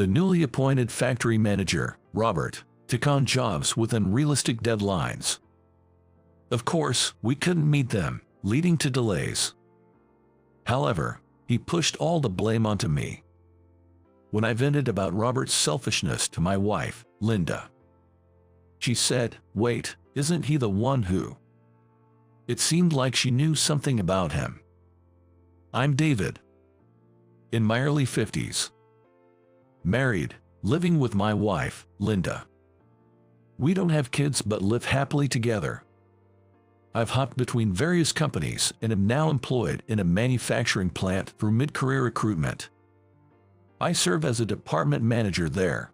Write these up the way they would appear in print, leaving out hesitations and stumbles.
The newly appointed factory manager, Robert, took on jobs with unrealistic deadlines. Of course, we couldn't meet them, leading to delays. However, he pushed all the blame onto me. When I vented about Robert's selfishness to my wife, Linda, she said, "Wait, isn't he the one who?" It seemed like she knew something about him. I'm David, in my early 50s, married, living with my wife, Linda. We don't have kids but live happily together. I've hopped between various companies and am now employed in a manufacturing plant through mid-career recruitment. I serve as a department manager there.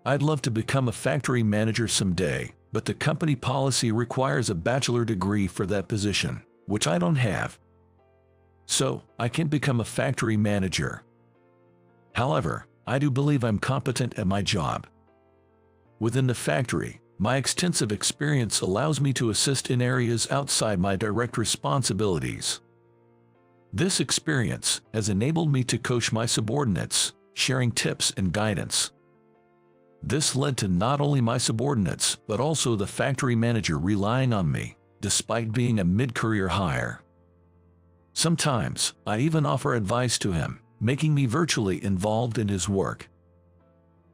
I'd love to become a factory manager someday, but the company policy requires a bachelor degree for that position, which I don't have. So, I can't become a factory manager. However, I do believe I'm competent at my job. Within the factory, my extensive experience allows me to assist in areas outside my direct responsibilities. This experience has enabled me to coach my subordinates, sharing tips and guidance. This led to not only my subordinates but also the factory manager relying on me, despite being a mid-career hire. Sometimes, I even offer advice to him, making me virtually involved in his work.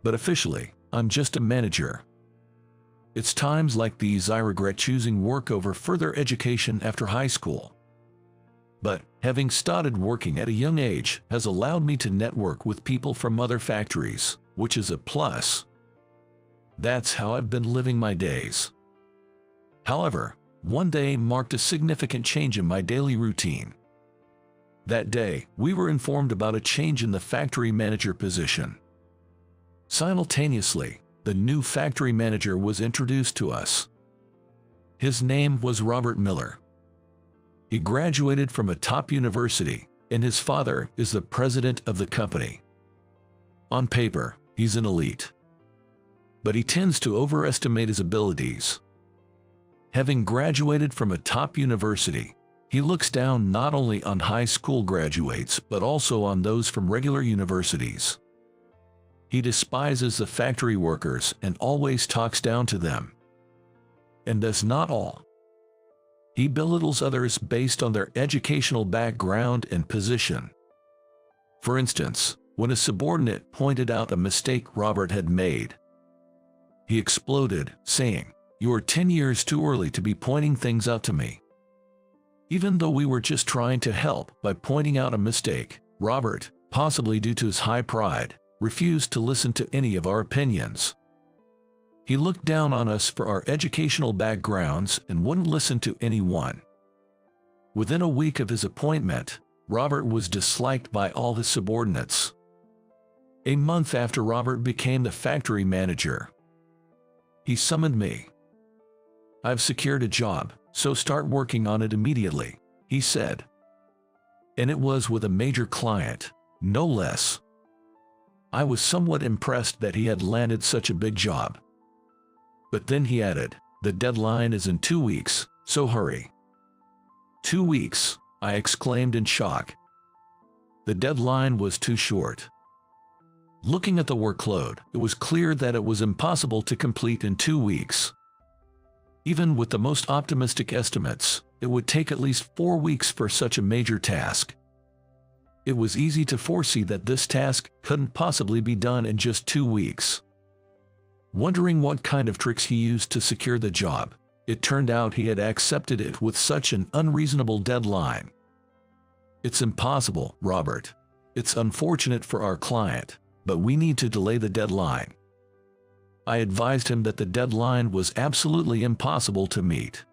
But officially, I'm just a manager. It's times like these I regret choosing work over further education after high school. But, having started working at a young age has allowed me to network with people from other factories, which is a plus. That's how I've been living my days. However, one day marked a significant change in my daily routine. That day, we were informed about a change in the factory manager position. Simultaneously, the new factory manager was introduced to us. His name was Robert Miller. He graduated from a top university, and his father is the president of the company. On paper, he's an elite. But he tends to overestimate his abilities. Having graduated from a top university, he looks down not only on high school graduates but also on those from regular universities. He despises the factory workers and always talks down to them. And that's not all. He belittles others based on their educational background and position. For instance, when a subordinate pointed out a mistake Robert had made, he exploded, saying, "You're 10 years too early to be pointing things out to me." Even though we were just trying to help by pointing out a mistake, Robert, possibly due to his high pride, refused to listen to any of our opinions. He looked down on us for our educational backgrounds and wouldn't listen to anyone. Within a week of his appointment, Robert was disliked by all his subordinates. A month after Robert became the factory manager, he summoned me. "I've secured a job, so start working on it immediately," he said. And it was with a major client, no less. I was somewhat impressed that he had landed such a big job. But then he added, "The deadline is in 2 weeks, so hurry." 2 weeks, I exclaimed in shock. The deadline was too short. Looking at the workload, it was clear that it was impossible to complete in 2 weeks. Even with the most optimistic estimates, it would take at least 4 weeks for such a major task. It was easy to foresee that this task couldn't possibly be done in just 2 weeks. Wondering what kind of tricks he used to secure the job, it turned out he had accepted it with such an unreasonable deadline. "It's impossible, Robert. It's unfortunate for our client, but we need to delay the deadline." I advised him that the deadline was absolutely impossible to meet.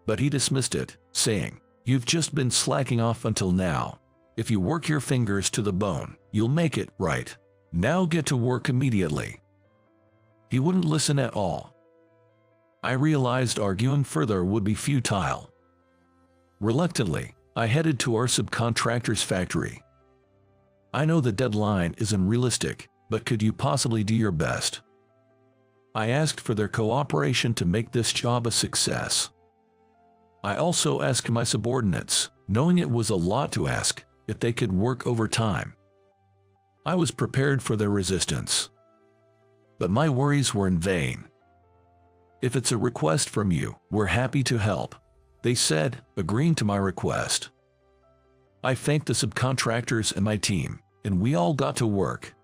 But he dismissed it, saying, "You've just been slacking off until now. If you work your fingers to the bone, you'll make it, right? Now get to work immediately." He wouldn't listen at all. I realized arguing further would be futile. Reluctantly, I headed to our subcontractor's factory. "I know the deadline is unrealistic, but could you possibly do your best?" I asked for their cooperation to make this job a success. I also asked my subordinates, knowing it was a lot to ask, if they could work overtime. I was prepared for their resistance. But my worries were in vain. "If it's a request from you, we're happy to help," they said, agreeing to my request. I thanked the subcontractors and my team, and we all got to work.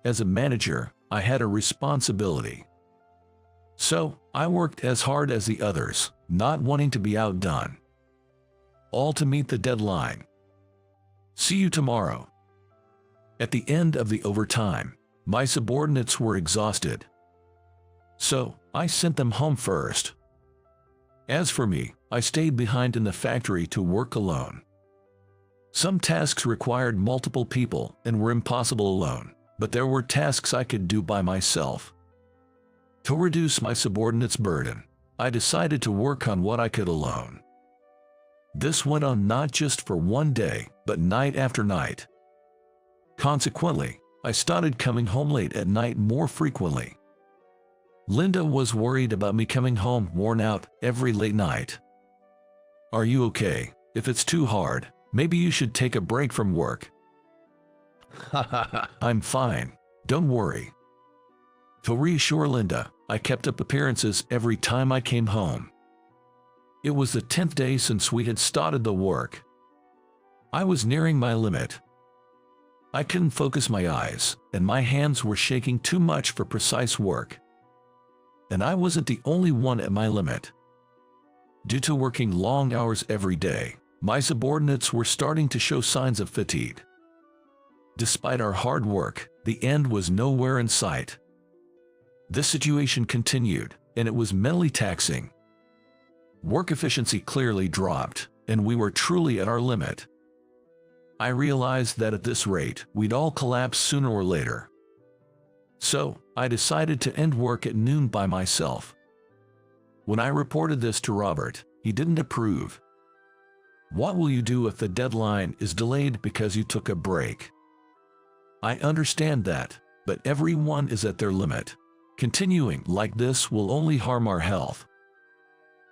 As a manager, I had a responsibility. So, I worked as hard as the others, not wanting to be outdone. All to meet the deadline. See you tomorrow. At the end of the overtime, my subordinates were exhausted. So, I sent them home first. As for me, I stayed behind in the factory to work alone. Some tasks required multiple people and were impossible alone, but there were tasks I could do by myself. To reduce my subordinates' burden, I decided to work on what I could alone. This went on not just for one day, but night after night. Consequently, I started coming home late at night more frequently. Linda was worried about me coming home worn out every late night. "Are you okay? If it's too hard, maybe you should take a break from work." "I'm fine. Don't worry." To reassure Linda, I kept up appearances every time I came home. It was the 10th day since we had started the work. I was nearing my limit. I couldn't focus my eyes, and my hands were shaking too much for precise work. And I wasn't the only one at my limit. Due to working long hours every day, my subordinates were starting to show signs of fatigue. Despite our hard work, the end was nowhere in sight. This situation continued, and it was mentally taxing. Work efficiency clearly dropped, and we were truly at our limit. I realized that at this rate, we'd all collapse sooner or later. So, I decided to end work at noon by myself. When I reported this to Robert, he didn't approve. "What will you do if the deadline is delayed because you took a break?" I understand that, but everyone is at their limit. Continuing like this will only harm our health.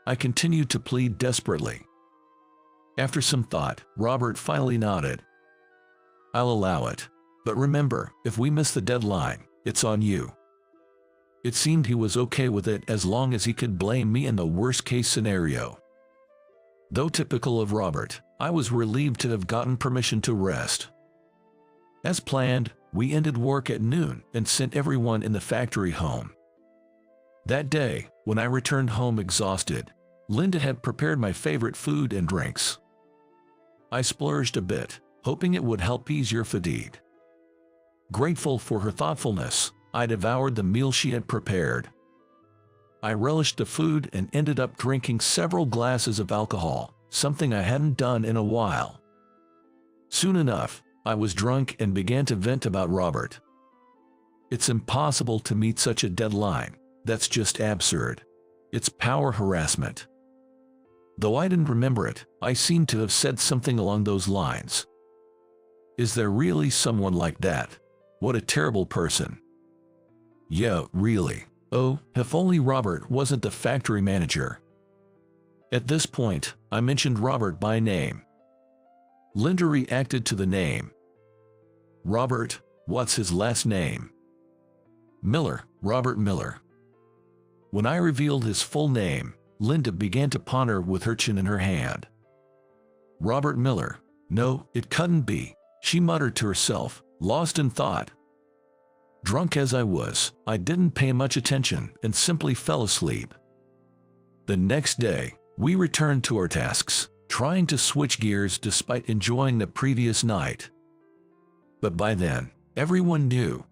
I continued to plead desperately. After some thought, Robert finally nodded. "I'll allow it. But remember, if we miss the deadline, it's on you." It seemed he was okay with it as long as he could blame me in the worst-case scenario. Though typical of Robert, I was relieved to have gotten permission to rest. As planned, we ended work at noon and sent everyone in the factory home. That day, when I returned home exhausted, Linda had prepared my favorite food and drinks. I splurged a bit, hoping it would help ease your fatigue. Grateful for her thoughtfulness, I devoured the meal she had prepared. I relished the food and ended up drinking several glasses of alcohol, something I hadn't done in a while. Soon enough, I was drunk and began to vent about Robert. "It's impossible to meet such a deadline. That's just absurd. It's power harassment." Though I didn't remember it, I seemed to have said something along those lines. Is there really someone like that? What a terrible person. Yeah, really. Oh, if only Robert wasn't the factory manager. At this point, I mentioned Robert by name. Linda reacted to the name. "Robert, what's his last name?" "Miller, Robert Miller." When I revealed his full name, Linda began to ponder with her chin in her hand. "Robert Miller. No, it couldn't be," she muttered to herself, lost in thought. Drunk as I was, I didn't pay much attention and simply fell asleep. The next day, we returned to our tasks, trying to switch gears despite enjoying the previous night. But by then, everyone knew.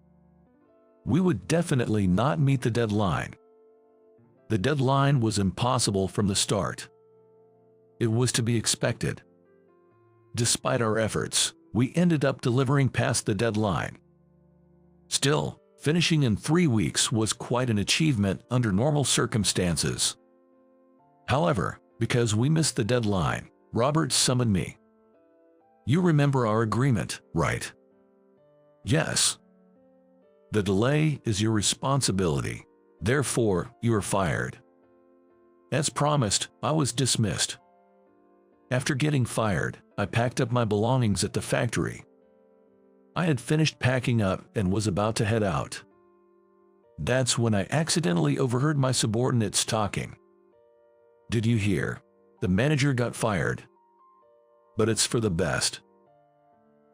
We would definitely not meet the deadline. The deadline was impossible from the start. It was to be expected. Despite our efforts, we ended up delivering past the deadline. Still, finishing in 3 weeks was quite an achievement under normal circumstances. However, because we missed the deadline, Robert summoned me. "You remember our agreement, right?" "Yes." "The delay is your responsibility. Therefore, you are fired." As promised, I was dismissed. After getting fired, I packed up my belongings at the factory. I had finished packing up and was about to head out. That's when I accidentally overheard my subordinates talking. "Did you hear? The manager got fired. But it's for the best.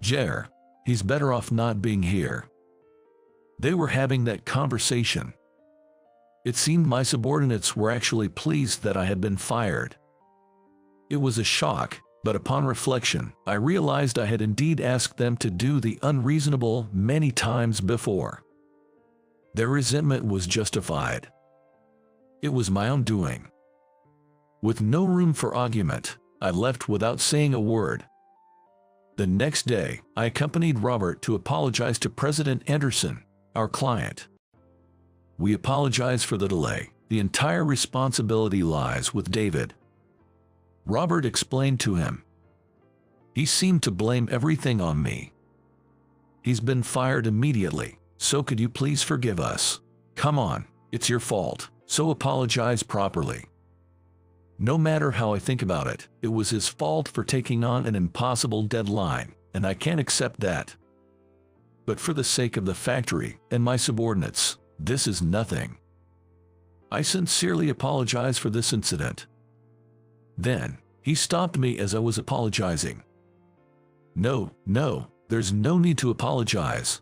Jer, he's better off not being here." They were having that conversation. It seemed my subordinates were actually pleased that I had been fired. It was a shock, but upon reflection, I realized I had indeed asked them to do the unreasonable many times before. Their resentment was justified. It was my own doing. With no room for argument, I left without saying a word. The next day, I accompanied Robert to apologize to President Anderson, our client. "We apologize for the delay. The entire responsibility lies with David," Robert explained to him. "He seemed to blame everything on me. He's been fired immediately, so could you please forgive us? Come on, it's your fault, so apologize properly." No matter how I think about it, it was his fault for taking on an impossible deadline, and I can't accept that. But for the sake of the factory and my subordinates, this is nothing. I sincerely apologize for this incident." Then, he stopped me as I was apologizing. No, there's no need to apologize."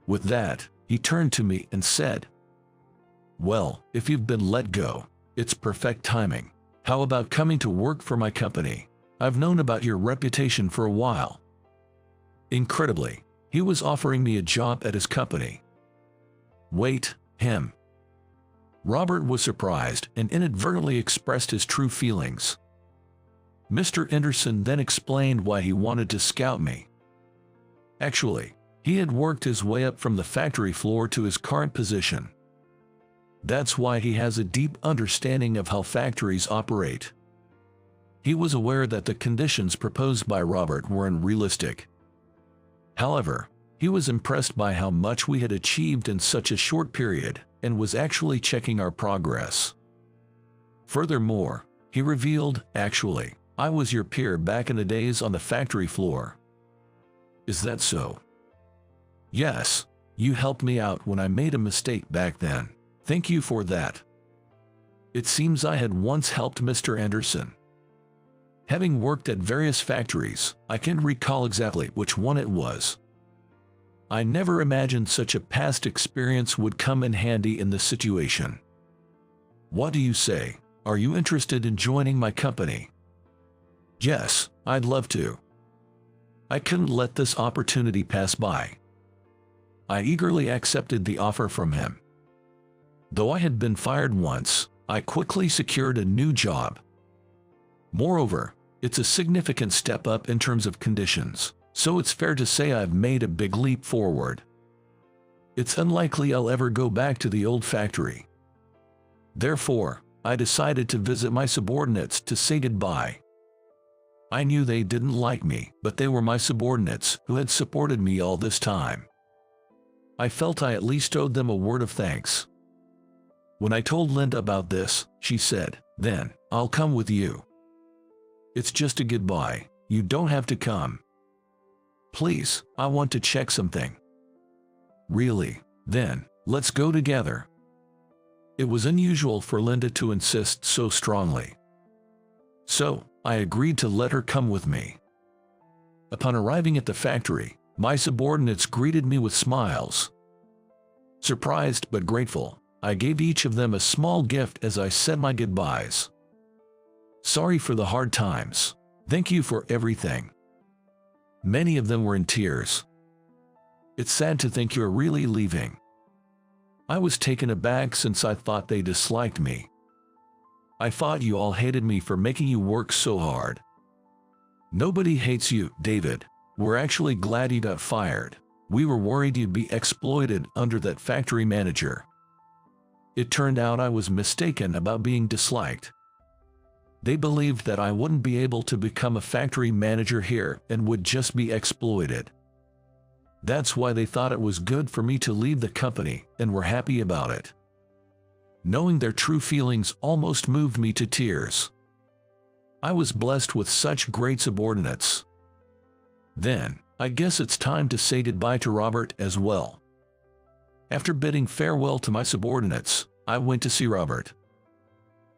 With that, he turned to me and said, "Well, if you've been let go, it's perfect timing. How about coming to work for my company? I've known about your reputation for a while." Incredibly, he was offering me a job at his company. Wait, him? Robert was surprised and inadvertently expressed his true feelings. Mr. Anderson then explained why he wanted to scout me. Actually, he had worked his way up from the factory floor to his current position. That's why he has a deep understanding of how factories operate. He was aware that the conditions proposed by Robert were unrealistic. However, he was impressed by how much we had achieved in such a short period and was actually checking our progress. Furthermore, he revealed, "Actually, I was your peer back in the days on the factory floor." "Is that so?" "Yes, you helped me out when I made a mistake back then. Thank you for that." It seems I had once helped Mr. Anderson. Having worked at various factories, I can't recall exactly which one it was. I never imagined such a past experience would come in handy in this situation. What do you say? Are you interested in joining my company? Yes, I'd love to. I couldn't let this opportunity pass by. I eagerly accepted the offer from him. Though I had been fired once, I quickly secured a new job. Moreover, it's a significant step up in terms of conditions, so it's fair to say I've made a big leap forward. It's unlikely I'll ever go back to the old factory. Therefore, I decided to visit my subordinates to say goodbye. I knew they didn't like me, but they were my subordinates who had supported me all this time. I felt I at least owed them a word of thanks. When I told Linda about this, she said, "Then, I'll come with you. It's just a goodbye, you don't have to come." "Please, I want to check something." "Really? Then, let's go together." It was unusual for Linda to insist so strongly. So, I agreed to let her come with me. Upon arriving at the factory, my subordinates greeted me with smiles. Surprised but grateful, I gave each of them a small gift as I said my goodbyes. "Sorry for the hard times. Thank you for everything." Many of them were in tears. "It's sad to think you're really leaving." I was taken aback since I thought they disliked me. "I thought you all hated me for making you work so hard." "Nobody hates you, David. We're actually glad you got fired. We were worried you'd be exploited under that factory manager." It turned out I was mistaken about being disliked. They believed that I wouldn't be able to become a factory manager here and would just be exploited. That's why they thought it was good for me to leave the company and were happy about it. Knowing their true feelings almost moved me to tears. I was blessed with such great subordinates. Then, I guess it's time to say goodbye to Robert as well. After bidding farewell to my subordinates, I went to see Robert.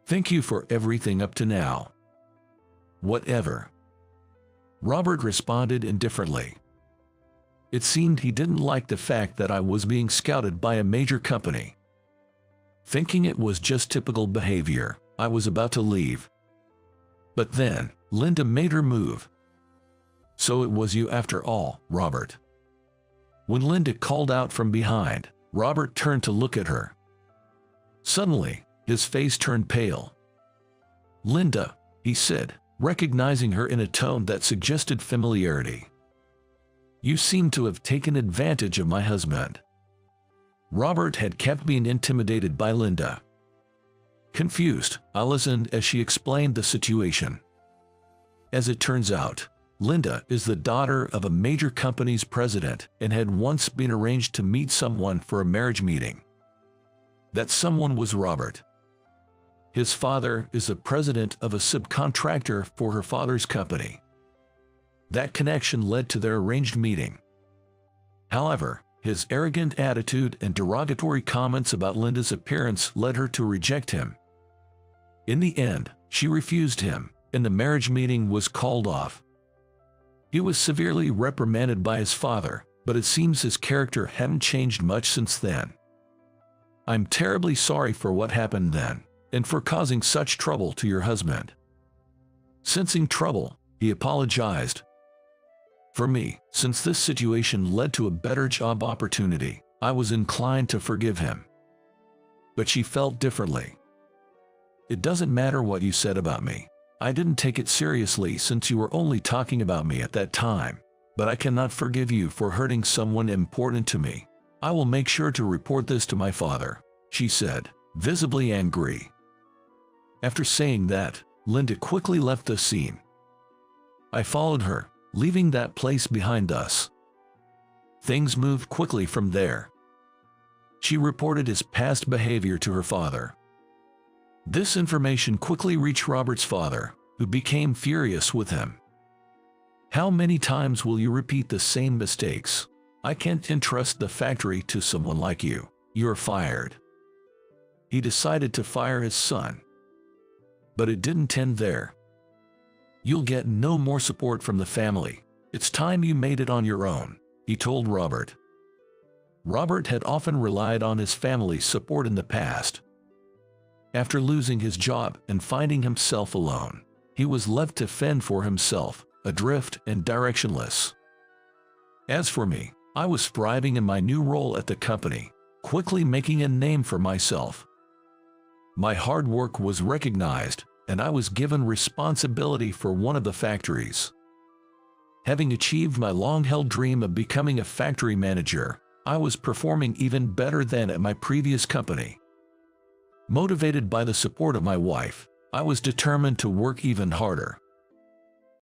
Thank you for everything up to now. Whatever. Robert responded indifferently. It seemed he didn't like the fact that I was being scouted by a major company. Thinking it was just typical behavior, I was about to leave. But then, Linda made her move. So it was you after all, Robert. When Linda called out from behind, Robert turned to look at her. Suddenly, his face turned pale. Linda, he said, recognizing her in a tone that suggested familiarity. You seem to have taken advantage of my husband. Robert had kept being intimidated by Linda. Confused, I listened as she explained the situation. As it turns out, Linda is the daughter of a major company's president and had once been arranged to meet someone for a marriage meeting. That someone was Robert. His father is the president of a subcontractor for her father's company. That connection led to their arranged meeting. However, his arrogant attitude and derogatory comments about Linda's appearance led her to reject him. In the end, she refused him, and the marriage meeting was called off. He was severely reprimanded by his father, but it seems his character hadn't changed much since then. I'm terribly sorry for what happened then, and for causing such trouble to your husband. Sensing trouble, he apologized. For me, since this situation led to a better job opportunity, I was inclined to forgive him. But she felt differently. It doesn't matter what you said about me. I didn't take it seriously since you were only talking about me at that time, but I cannot forgive you for hurting someone important to me. I will make sure to report this to my father, she said, visibly angry. After saying that, Linda quickly left the scene. I followed her, leaving that place behind us. Things moved quickly from there. She reported his past behavior to her father. This information quickly reached Robert's father, who became furious with him. How many times will you repeat the same mistakes? I can't entrust the factory to someone like you. You're fired. He decided to fire his son. But it didn't end there. You'll get no more support from the family. It's time you made it on your own, he told Robert. Robert had often relied on his family's support in the past. After losing his job and finding himself alone, he was left to fend for himself, adrift and directionless. As for me, I was thriving in my new role at the company, quickly making a name for myself. My hard work was recognized, and I was given responsibility for one of the factories. Having achieved my long-held dream of becoming a factory manager, I was performing even better than at my previous company. Motivated by the support of my wife, I was determined to work even harder.